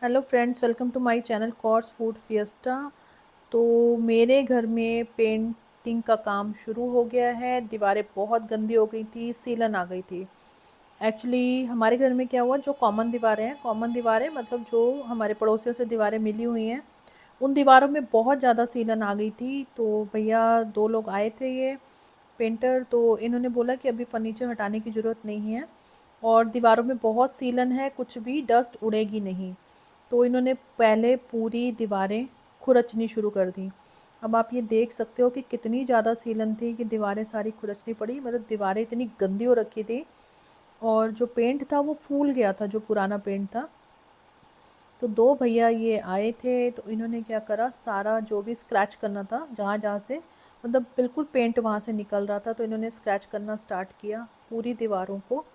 Hello friends, welcome to my channel कॉर्स food fiesta. तो मेरे घर में पेंटिंग का काम शुरू हो गया है। दीवारें बहुत गंदी हो गई थी, सीलन आ गई थी। एक्चुअली हमारे घर में क्या हुआ, जो कॉमन दीवारें मतलब जो हमारे पड़ोसियों से दीवारें मिली हुई हैं, उन दीवारों में बहुत ज़्यादा सीलन आ गई थी। तो भैया दो लोग आए थे, ये पेंटर, तो इन्होंने बोला कि अभी फर्नीचर हटाने की ज़रूरत नहीं है और दीवारों में बहुत सीलन है, कुछ भी डस्ट उड़ेगी नहीं। तो इन्होंने पहले पूरी दीवारें खुरचनी शुरू कर दी। अब आप ये देख सकते हो कि कितनी ज़्यादा सीलन थी कि दीवारें सारी खुरचनी पड़ी। मतलब दीवारें इतनी गंदी हो रखी थी और जो पेंट था वो फूल गया था, जो पुराना पेंट था। तो दो भैया ये आए थे, तो इन्होंने क्या करा, सारा जो भी स्क्रैच करना था, जहाँ जहाँ से मतलब बिल्कुल पेंट वहाँ से निकल रहा था, तो इन्होंने स्क्रैच करना स्टार्ट किया पूरी दीवारों को।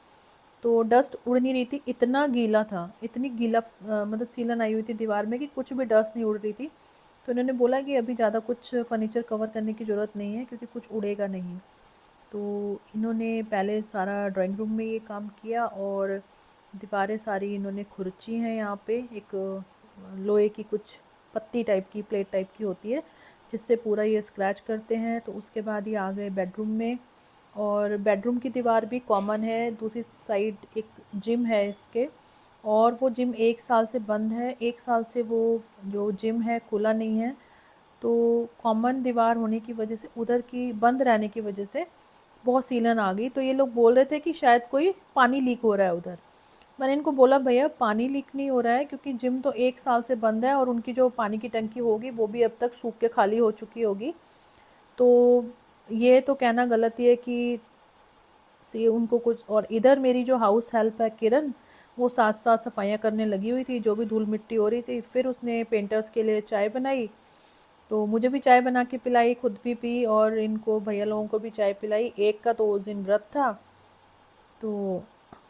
तो डस्ट उड़ नहीं रही थी, इतना गीला था, इतनी गीला मतलब सीलन आई हुई थी दीवार में कि कुछ भी डस्ट नहीं उड़ रही थी। तो इन्होंने बोला कि अभी ज़्यादा कुछ फर्नीचर कवर करने की ज़रूरत नहीं है क्योंकि कुछ उड़ेगा नहीं। तो इन्होंने पहले सारा ड्राइंग रूम में ये काम किया और दीवारें सारी इन्होंने खुरची हैं। यहाँ पे एक लोहे की कुछ पत्ती टाइप की, प्लेट टाइप की होती है, जिससे पूरा ये स्क्रैच करते हैं। तो उसके बाद ये आ गए बेडरूम में, और बेडरूम की दीवार भी कॉमन है। दूसरी साइड एक जिम है इसके, और वो जिम 1 साल से बंद है, 1 साल से वो जो जिम है खुला नहीं है। तो कॉमन दीवार होने की वजह से, उधर की बंद रहने की वजह से बहुत सीलन आ गई। तो ये लोग बोल रहे थे कि शायद कोई पानी लीक हो रहा है उधर। मैंने इनको बोला भैया पानी लीक नहीं हो रहा है, क्योंकि जिम तो 1 साल से बंद है और उनकी जो पानी की टंकी होगी वो भी अब तक सूख के खाली हो चुकी होगी। तो ये तो कहना गलत ही है कि से उनको कुछ। और इधर मेरी जो हाउस हेल्प है किरण, वो साथ साथ सफाइयाँ करने लगी हुई थी, जो भी धूल मिट्टी हो रही थी। फिर उसने पेंटर्स के लिए चाय बनाई, तो मुझे भी चाय बना के पिलाई, खुद भी पी और इनको भैया लोगों को भी चाय पिलाई। एक का तो उस दिन व्रत था, तो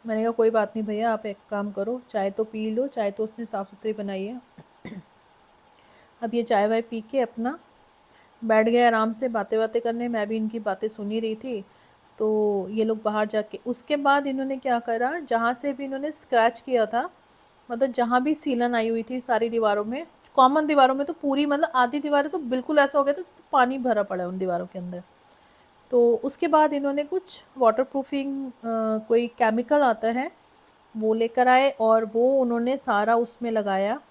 मैंने कहा कोई बात नहीं भैया, आप एक काम करो, चाय तो पी लो, चाय तो उसने साफ़ सुथरी बनाई है। अब ये चाय वाय पी के अपना बैठ गए आराम से बातें बातें करने। मैं भी इनकी बातें सुन ही रही थी। तो ये लोग बाहर जाके उसके बाद इन्होंने क्या करा, जहाँ से भी इन्होंने स्क्रैच किया था, मतलब जहाँ भी सीलन आई हुई थी सारी दीवारों में, कॉमन दीवारों में तो पूरी, मतलब आधी दीवारें तो बिल्कुल ऐसा हो गया था जैसे पानी भरा पड़ा है उन दीवारों के अंदर। तो उसके बाद इन्होंने कुछ वाटर प्रूफिंग कोई केमिकल आता है, वो लेकर आए और वो उन्होंने सारा उसमें लगाया।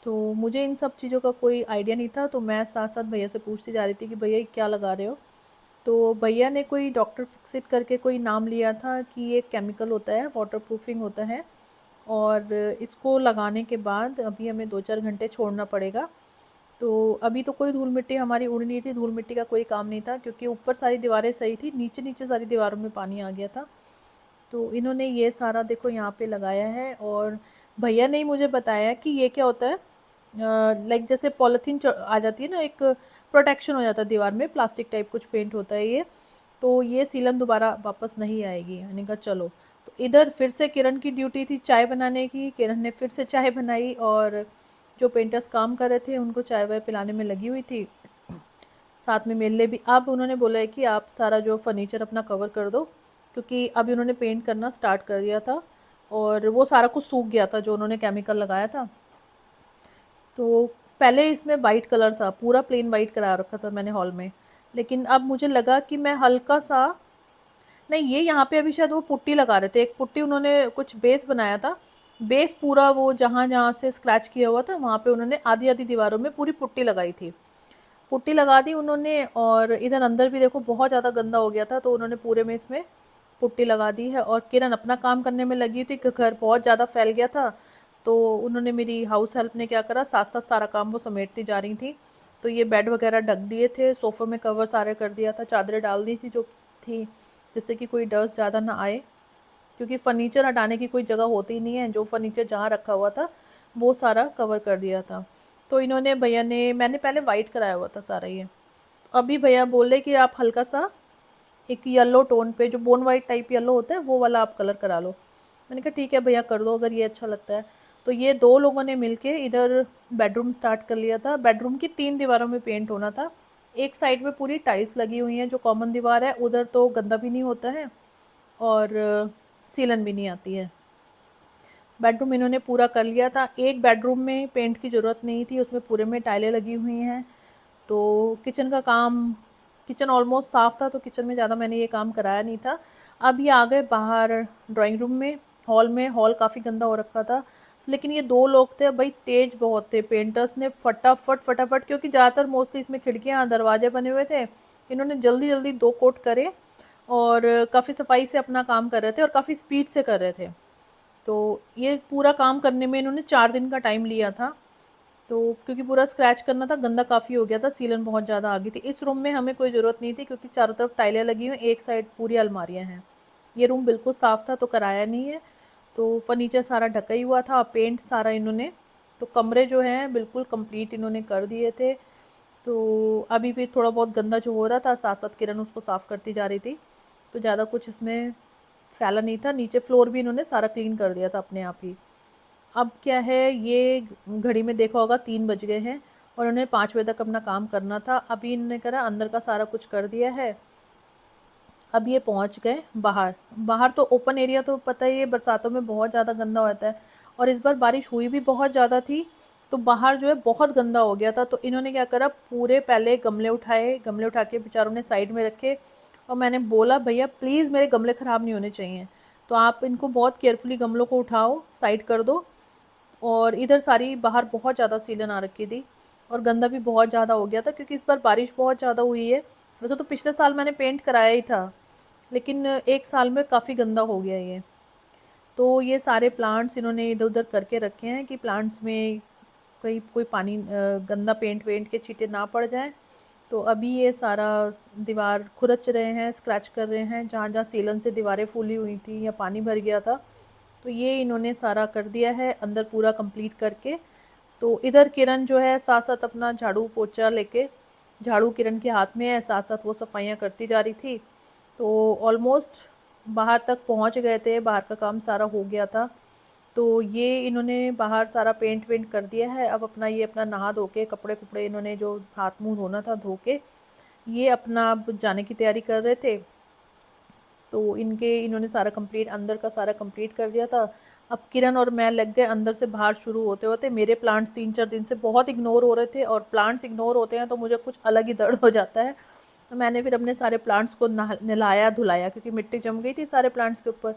तो मुझे इन सब चीज़ों का कोई आइडिया नहीं था, तो मैं साथ साथ भैया से पूछती जा रही थी कि भैया ये क्या लगा रहे हो। तो भैया ने कोई डॉक्टर फिक्सिट करके कोई नाम लिया था कि ये केमिकल होता है, वाटर प्रूफिंग होता है, और इसको लगाने के बाद अभी हमें 2-4 घंटे छोड़ना पड़ेगा। तो अभी तो कोई धूल मिट्टी हमारी उड़ नहीं थी, धूल मिट्टी का कोई काम नहीं था, क्योंकि ऊपर सारी दीवारें सही थी, नीचे नीचे सारी दीवारों में पानी आ गया था। तो इन्होंने ये सारा देखो यहाँ पे लगाया है। और भैया ने ही मुझे बताया कि ये क्या होता है, लाइक जैसे पॉलीथीन आ जाती है ना, एक प्रोटेक्शन हो जाता है दीवार में, प्लास्टिक टाइप कुछ पेंट होता है ये। तो ये सीलन दोबारा वापस नहीं आएगी। मैंने कहा चलो। तो इधर फिर से किरण की ड्यूटी थी चाय बनाने की, किरण ने फिर से चाय बनाई और जो पेंटर्स काम कर रहे थे उनको चाय वाय पिलाने में लगी हुई थी। साथ में मेरे लिए भी। अब उन्होंने बोला है कि आप सारा जो फर्नीचर अपना कवर कर दो, क्योंकि अभी उन्होंने पेंट करना स्टार्ट कर दिया था और वो सारा कुछ सूख गया था जो उन्होंने केमिकल लगाया था। तो पहले इसमें वाइट कलर था, पूरा प्लेन वाइट करा रखा था मैंने हॉल में, लेकिन अब मुझे लगा कि मैं हल्का सा, नहीं ये यहाँ पे अभी शायद वो पुट्टी लगा रहे थे, एक पुट्टी उन्होंने कुछ बेस बनाया था। बेस पूरा वो जहाँ जहाँ से स्क्रैच किया हुआ था वहाँ पे उन्होंने आधी आधी दीवारों में पूरी पुट्टी लगाई थी। पुट्टी लगा दी उन्होंने, और इधर अंदर भी देखो बहुत ज़्यादा गंदा हो गया था, तो उन्होंने पूरे में इसमें पुट्टी लगा दी है। और किरण अपना काम करने में लगी थी कि घर बहुत ज़्यादा फैल गया था, तो उन्होंने, मेरी हाउस हेल्प ने क्या करा, साथ साथ सारा काम वो समेटती जा रही थी। तो ये बेड वगैरह ढक दिए थे, सोफ़े में कवर सारे कर दिया था, चादरें डाल दी थी जो थी, जिससे कि कोई डस्ट ज़्यादा ना आए, क्योंकि फ़र्नीचर हटाने की कोई जगह होती ही नहीं है। जो फ़र्नीचर जहाँ रखा हुआ था वो सारा कवर कर दिया था। तो इन्होंने, भैया ने, मैंने पहले वाइट कराया हुआ था सारा ये। अभी भैया बोले कि आप हल्का सा एक येलो टोन पे, जो बोन वाइट टाइप येलो होता है, वो वाला आप कलर करा लो। मैंने कहा ठीक है भैया कर दो अगर ये अच्छा लगता है। तो ये दो लोगों ने मिलके इधर बेडरूम स्टार्ट कर लिया था। बेडरूम की 3 दीवारों में पेंट होना था। एक साइड में पूरी टाइल्स लगी हुई हैं जो कॉमन दीवार है, उधर तो गंदा भी नहीं होता है और सीलन भी नहीं आती है। बेडरूम इन्होंने पूरा कर लिया था। एक बेडरूम में पेंट की ज़रूरत नहीं थी, उसमें पूरे में टाइलें लगी हुई हैं। तो किचन का काम, किचन ऑलमोस्ट साफ़ था, तो किचन में ज़्यादा मैंने ये काम कराया नहीं था। अब ये आ गए बाहर ड्राइंग रूम में, हॉल में। हॉल काफ़ी गंदा हो रखा था, लेकिन ये 2 लोग थे भाई, तेज़ बहुत थे। पेंटर्स ने फटाफट, क्योंकि ज़्यादातर मोस्टली इसमें खिड़कियाँ दरवाजे बने हुए थे, इन्होंने जल्दी-जल्दी 2 कोट करे और काफ़ी सफाई से अपना काम कर रहे थे और काफ़ी स्पीड से कर रहे थे। तो ये पूरा काम करने में इन्होंने 4 दिन का टाइम लिया था। तो क्योंकि पूरा स्क्रैच करना था, गंदा काफ़ी हो गया था, सीलन बहुत ज़्यादा आ गई थी। इस रूम में हमें कोई ज़रूरत नहीं थी क्योंकि चारों तरफ टाइलें लगी हुई हैं, एक साइड पूरी अलमारियाँ हैं। ये रूम बिल्कुल साफ़ था, तो कराया नहीं है। तो फर्नीचर सारा ढका ही हुआ था, पेंट सारा इन्होंने, तो कमरे जो हैं बिल्कुल कंप्लीट इन्होंने कर दिए थे। तो अभी भी थोड़ा बहुत गंदा जो हो रहा था, साथ-साथ किरण उसको साफ़ करती जा रही थी। तो ज़्यादा कुछ इसमें फैला नहीं था। नीचे फ्लोर भी इन्होंने सारा क्लीन कर दिया था अपने आप ही। अब क्या है, ये घड़ी में देखा होगा 3 बज गए हैं और उन्हें 5 बजे तक अपना काम करना था। अभी इन्होंने करा, अंदर का सारा कुछ कर दिया है। अब ये पहुंच गए बाहर। बाहर तो ओपन एरिया, तो पता ही है बरसातों में बहुत ज़्यादा गंदा होता है, और इस बार बारिश हुई भी बहुत ज़्यादा थी, तो बाहर जो है बहुत गंदा हो गया था। तो इन्होंने क्या करा, पूरे पहले गमले उठाए, गमले उठा के बेचारों ने साइड में रखे, और मैंने बोला भैया प्लीज़ मेरे गमले ख़राब नहीं होने चाहिए, तो आप इनको बहुत केयरफुली गमलों को उठाओ, साइड कर दो। और इधर सारी बाहर बहुत ज़्यादा सीलन आ रखी थी और गंदा भी बहुत ज़्यादा हो गया था, क्योंकि इस बार बारिश बहुत ज़्यादा हुई है। वैसे तो पिछले साल मैंने पेंट कराया ही था, लेकिन 1 साल में काफ़ी गंदा हो गया ये। तो ये सारे प्लांट्स इन्होंने इधर-उधर करके रखे हैं कि प्लांट्स में कहीं कोई पानी गंदा पेंट वेंट के छींटे ना पड़ जाएँ। तो अभी ये सारा दीवार खुरच रहे हैं, स्क्रैच कर रहे हैं, जहाँ-जहाँ सीलन से दीवारें फूली हुई थी या पानी भर गया था, तो ये इन्होंने सारा कर दिया है अंदर पूरा कंप्लीट करके। तो इधर किरण जो है साथ-साथ अपना झाड़ू पोछा लेके, झाड़ू किरण के हाथ में है, साथ-साथ वो सफाइयाँ करती जा रही थी। तो ऑलमोस्ट बाहर तक पहुँच गए थे, बाहर का काम सारा हो गया था। तो ये इन्होंने बाहर सारा पेंट वेंट कर दिया है। अब अपना ये अपना नहा धो के, कपड़े-कुपड़े इन्होंने जो हाथ मुँह धोना था धो के, ये अपना अब जाने की तैयारी कर रहे थे। तो इन्होंने सारा कंप्लीट, अंदर का सारा कंप्लीट कर दिया था। अब किरण और मैं लग गए अंदर से बाहर शुरू होते-होते। मेरे प्लांट्स 3-4 दिन से बहुत इग्नोर हो रहे थे, और प्लांट्स इग्नोर होते हैं तो मुझे कुछ अलग ही दर्द हो जाता है। तो मैंने फिर अपने सारे प्लांट्स को नहलाया-धुलाया, क्योंकि मिट्टी जम गई थी सारे प्लांट्स के ऊपर।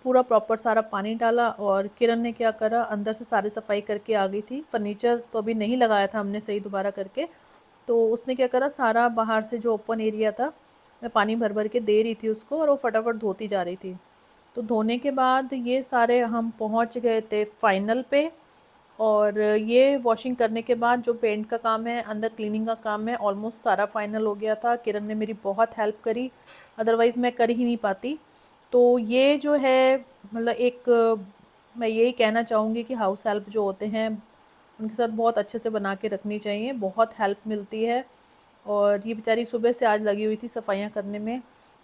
पूरा प्रॉपर सारा पानी डाला, और किरण ने क्या करा, अंदर से सारी सफाई करके आ गई थी। फर्नीचर तो अभी नहीं लगाया था हमने सही दोबारा करके। तो उसने क्या करा, सारा बाहर से जो ओपन एरिया था, मैं पानी भर भर के दे रही थी उसको, और वो फटाफट धोती जा रही थी। तो धोने के बाद ये सारे हम पहुंच गए थे फाइनल पे। और ये वॉशिंग करने के बाद जो पेंट का काम है, अंदर क्लीनिंग का काम है, ऑलमोस्ट सारा फाइनल हो गया था। किरण ने मेरी बहुत हेल्प करी, अदरवाइज़ मैं कर ही नहीं पाती। तो ये जो है, मतलब एक, मैं यही कहना चाहूँगी कि हाउस हेल्प जो होते हैं, उनके साथ बहुत अच्छे से बना के रखनी चाहिए, बहुत हेल्प मिलती है। और ये बेचारी सुबह से आज लगी हुई थी सफाइयाँ करने में।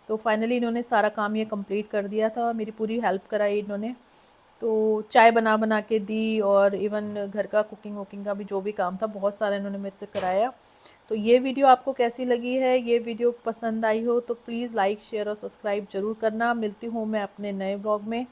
तो फाइनली इन्होंने सारा काम ये कंप्लीट कर दिया था, मेरी पूरी हेल्प कराई इन्होंने। तो चाय बना बना के दी, और इवन घर का कुकिंग वुकिंग का भी जो भी काम था, बहुत सारा इन्होंने मेरे से कराया। तो ये वीडियो आपको कैसी लगी है, ये वीडियो पसंद आई हो तो प्लीज़ लाइक शेयर और सब्सक्राइब ज़रूर करना। मिलती हूँ मैं अपने नए ब्लॉग में।